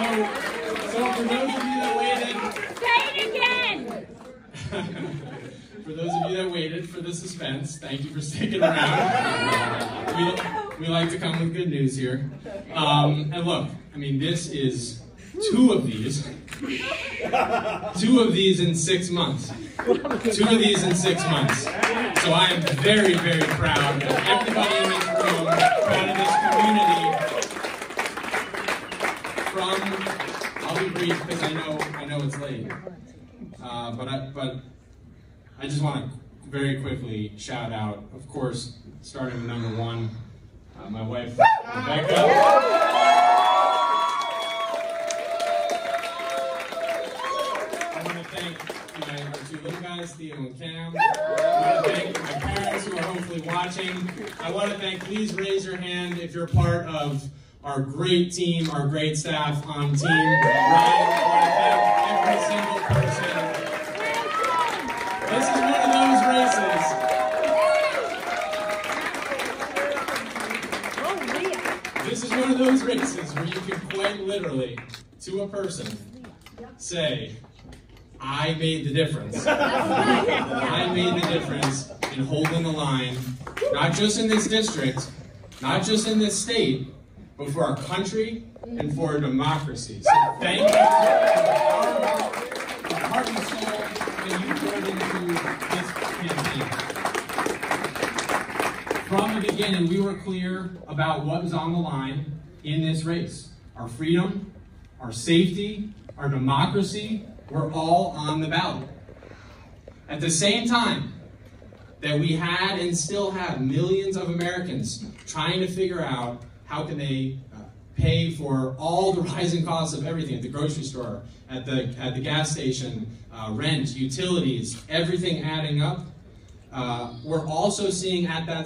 for those of you that waited, say it again. For those of you that waited for the suspense, thank you for sticking around. We like to come with good news here. And look, I mean, this is two of these in 6 months. 2 of these in 6 months. So I am very, very proud of everybody in this room, proud of this community. I'll be brief because I know it's late. But I just want to very quickly shout out, of course, starting with number 1, my wife, Rebecca. I want to thank our 2 little guys, Theo and Cam. I want to thank my parents who are hopefully watching. I want to thank, please raise your hand if you're part of our great team, our great staff on Team Ryan. I want to thank every single person. This is one of those races. This is one of those races where you can quite literally, to a person, say, I made the difference. I made the difference in holding the line, not just in this district, not just in this state, but for our country and for our democracy. So thank you for the heart and soul that you poured into this campaign. From the beginning, we were clear about what was on the line in this race. Our freedom, our safety, our democracy were all on the ballot. At the same time that we had and still have millions of Americans trying to figure out how can they pay for all the rising costs of everything at the grocery store, at the gas station, rent, utilities, everything adding up. We're also seeing at the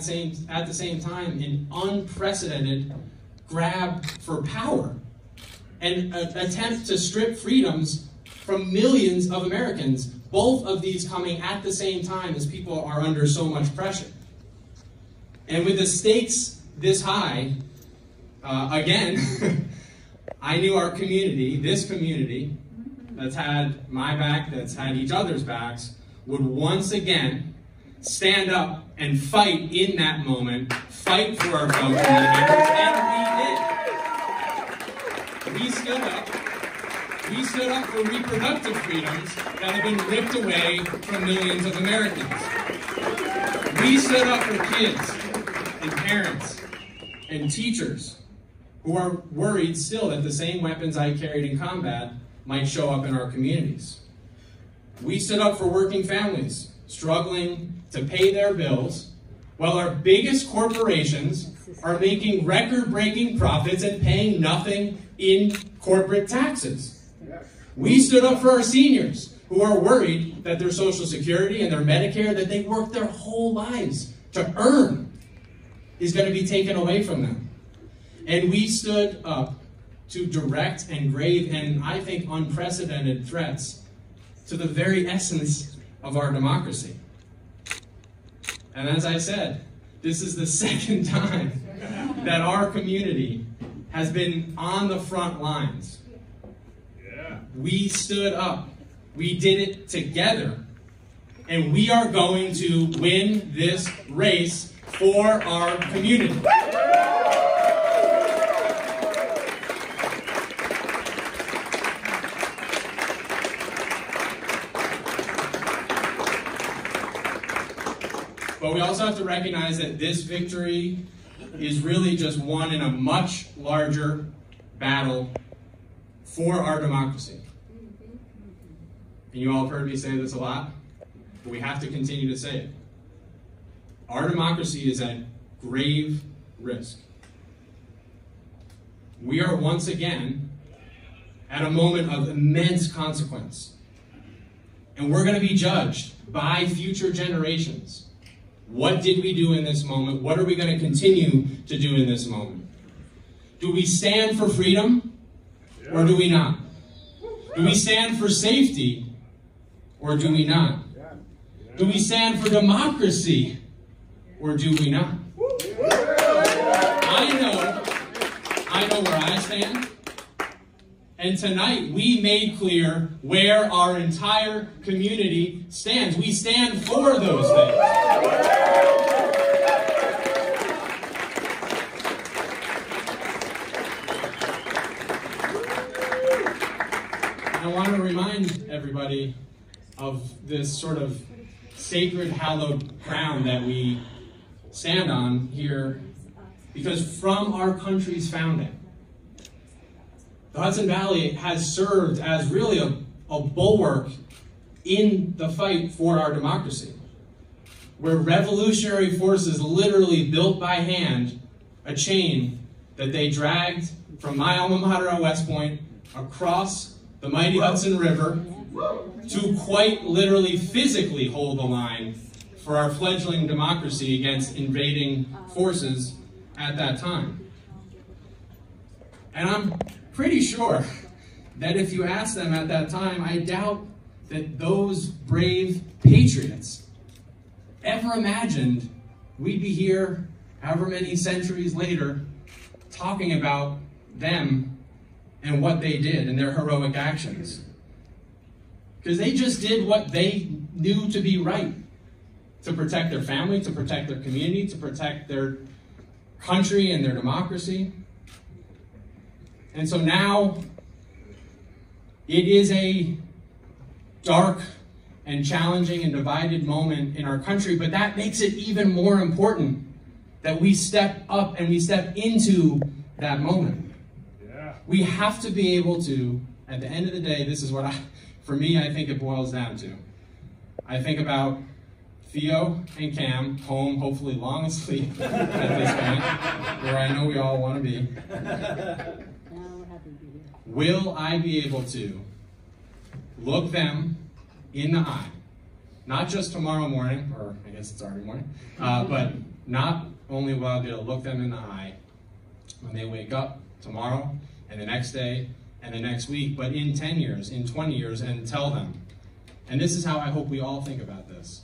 same time an unprecedented grab for power and an attempt to strip freedoms from millions of Americans. Both of these coming at the same time as people are under so much pressure. And with the stakes this high, again, I knew our community, this community, that's had my back, that's had each other's backs, would once again stand up and fight in that moment, fight for our fellow communities, and we did. We stood up. We stood up for reproductive freedoms that have been ripped away from millions of Americans. We stood up for kids and parents and teachers who are worried still that the same weapons I carried in combat might show up in our communities. We stood up for working families struggling to pay their bills while our biggest corporations are making record-breaking profits and paying nothing in corporate taxes. We stood up for our seniors who are worried that their Social Security and their Medicare that they worked their whole lives to earn is going to be taken away from them. And we stood up to direct and grave and, I think, unprecedented threats to the very essence of our democracy. And as I said, this is the second time that our community has been on the front lines. We stood up. We did it together. And we are going to win this race for our community. But we also have to recognize that this victory is really just won in a much larger battle for our democracy. And you all have heard me say this a lot, but we have to continue to say it. Our democracy is at grave risk. We are once again at a moment of immense consequence. And we're going to be judged by future generations. What did we do in this moment? What are we going to continue to do in this moment? Do we stand for freedom or do we not? Do we stand for safety or do we not? Do we stand for democracy or do we not? I know where I stand, And tonight, we made clear where our entire community stands. We stand for those things. I want to remind everybody of this sort of sacred, hallowed ground that we stand on here, because from our country's founding, the Hudson Valley has served as really a bulwark in the fight for our democracy, where revolutionary forces literally built by hand a chain that they dragged from my alma mater at West Point across the mighty Hudson River to quite literally physically hold the line for our fledgling democracy against invading forces at that time. And I'm pretty sure that if you ask them at that time, I doubt that those brave patriots ever imagined we'd be here however many centuries later talking about them and what they did and their heroic actions. Because they just did what they knew to be right, to protect their family, to protect their community, to protect their country and their democracy. And so now it is a dark and challenging and divided moment in our country, but that makes it even more important that we step up and we step into that moment. Yeah. We have to be able to, at the end of the day, this is what for me, I think it boils down to. I think about Theo and Cam home, hopefully long asleep at this point, where I know we all want to be. Will I be able to look them in the eye, not just tomorrow morning, or I guess it's already morning, but not only will I be able to look them in the eye when they wake up tomorrow and the next day and the next week, but in 10 years, in 20 years, and tell them. And this is how I hope we all think about this.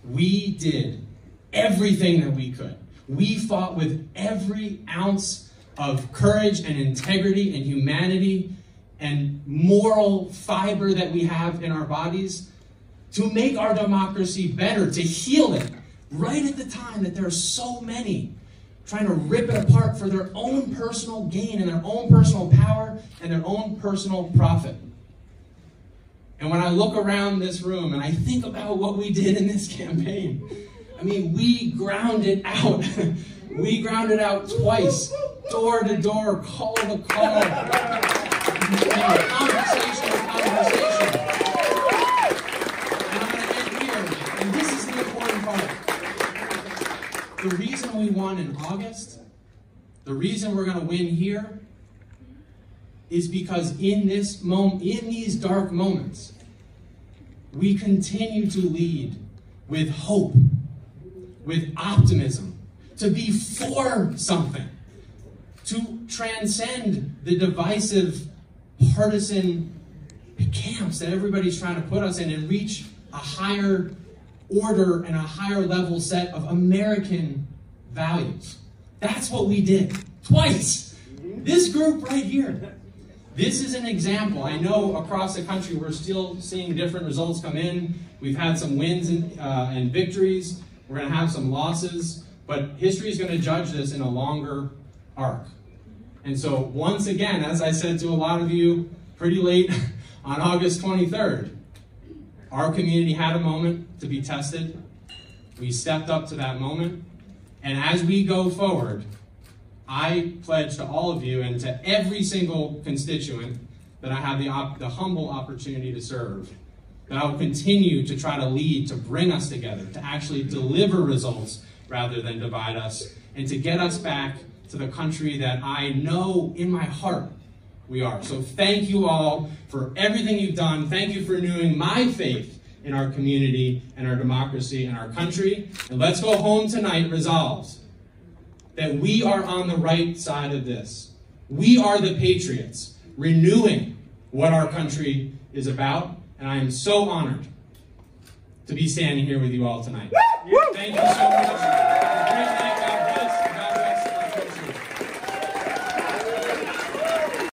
We did everything that we could. We fought with every ounce of courage and integrity and humanity and moral fiber that we have in our bodies to make our democracy better, to heal it, right at the time that there are so many trying to rip it apart for their own personal gain and their own personal power and their own personal profit. And when I look around this room and I think about what we did in this campaign, I mean, we ground it out. We ground it out twice, door to door, call to call, conversation to conversation. And I'm going to end here, and this is the important part. The reason we won in August, the reason we're going to win here, is because in this moment, in these dark moments, we continue to lead with hope, with optimism, to be for something, to transcend the divisive, partisan camps that everybody's trying to put us in and reach a higher order and a higher level set of American values. That's what we did twice. This group right here. This is an example. I know across the country we're still seeing different results come in. We've had some wins and victories. We're going to have some losses. But history is going to judge this in a longer arc. And so once again, as I said to a lot of you pretty late on August 23rd, our community had a moment to be tested. We stepped up to that moment. And as we go forward, I pledge to all of you and to every single constituent that I have the humble opportunity to serve, that I will continue to try to lead, to bring us together, to actually deliver results rather than divide us, and to get us back to the country that I know in my heart we are. So thank you all for everything you've done. Thank you for renewing my faith in our community and our democracy and our country. And let's go home tonight resolved that we are on the right side of this. We are the patriots, renewing what our country is about. And I am so honored to be standing here with you all tonight. Thank you so much.